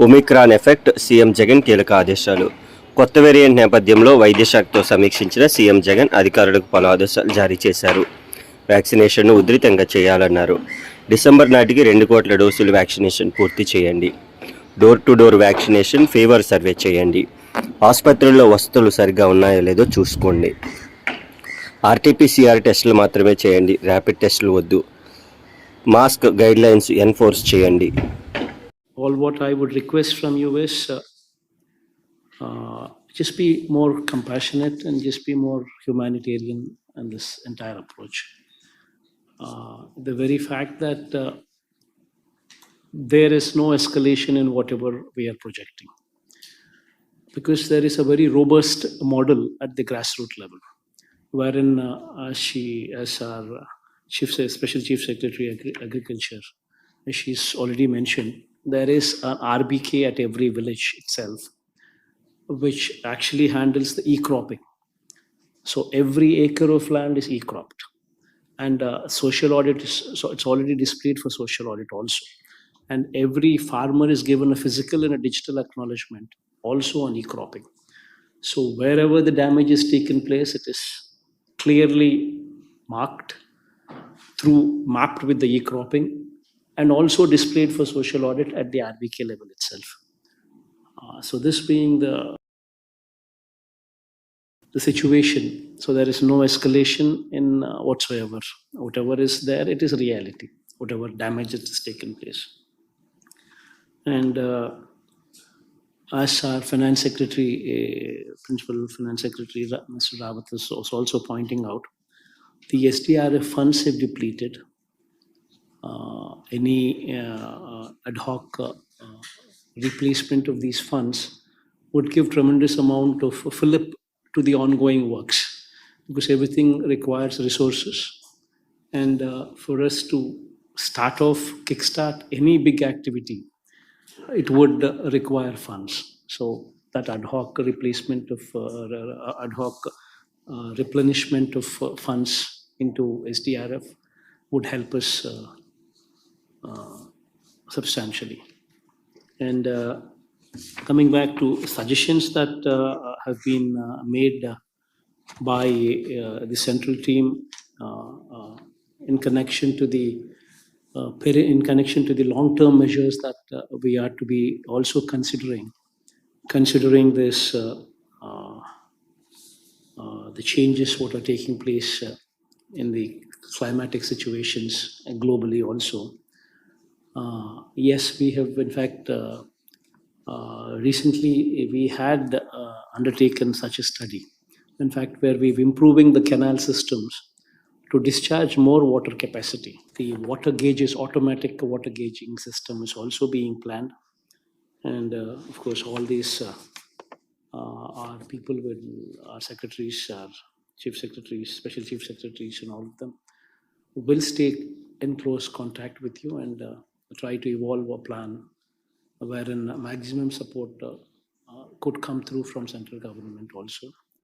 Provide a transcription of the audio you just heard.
Omicron effect CM Jagan కీలక ఆదేశాలు. కొత్త వేరియంట్ నేపథ్యంలో వైద్యశాఖతో సమీక్షించిన సీఎం జగన్ అధికారులకు పలు ఆదేశాలు జారీ చేశారు. వ్యాక్సినేషన్ను ఉధృతంగా చేయాలన్నారు. డిసెంబర్ నాటికి 2 కోట్ల డోసులు వ్యాక్సినేషన్ పూర్తి చేయండి. Door to door vaccination, fever survey చేయండి. ఆసుపత్రుల్లో వసతులు సరిగ్గా ఉన్నాయో లేదో చూసుకోండి. ఆర్టీపీసీఆర్ టెస్టులు మాత్రమే చేయండి, ర్యాపిడ్ టెస్టులు వద్దు. మాస్క్ గైడ్లైన్స్ ఎన్ఫోర్స్ చేయండి. All what I would request from you is just be more compassionate and just be more humanitarian in this entire approach. The very fact that there is no escalation in whatever we are projecting, because there is a very robust model at the grassroots level, wherein as our Special Chief Secretary Agriculture, as she's already mentioned, there is an RBK at every village itself, which actually handles the e-cropping. So every acre of land is e-cropped, and social audit is, so it's already displayed for social audit also. And every farmer is given a physical and a digital acknowledgement also on e-cropping. So wherever the damage is taken place, it is clearly mapped with the e-cropping, and also displayed for social audit at the RBK level itself. So this being the situation, so there is no escalation in whatsoever. Whatever is there, it is reality, whatever damage that has taken place. And as our Finance Secretary, Principal Finance Secretary Mr. Rawat is also pointing out, the SDRF funds have depleted. Any ad hoc replacement of these funds would give tremendous amount of fillip to the ongoing works, because everything requires resources, and for us to kickstart any big activity, it would require funds. So that ad hoc replacement of replenishment of funds into SDRF would help us substantially. And coming back to suggestions that have been made by the central team in connection to the long-term measures that we are to be also considering this the changes what are taking place in the climatic situations globally also. Yes, we have in fact recently we had undertaken such a study, in fact, where we've improving the canal systems to discharge more water capacity. The water gauges, automatic water gauging system is also being planned, and of course all these our people with our secretaries, our chief secretaries, special chief secretaries, and all of them will stay in close contact with you and try to evolve a plan wherein maximum support could come through from central government also.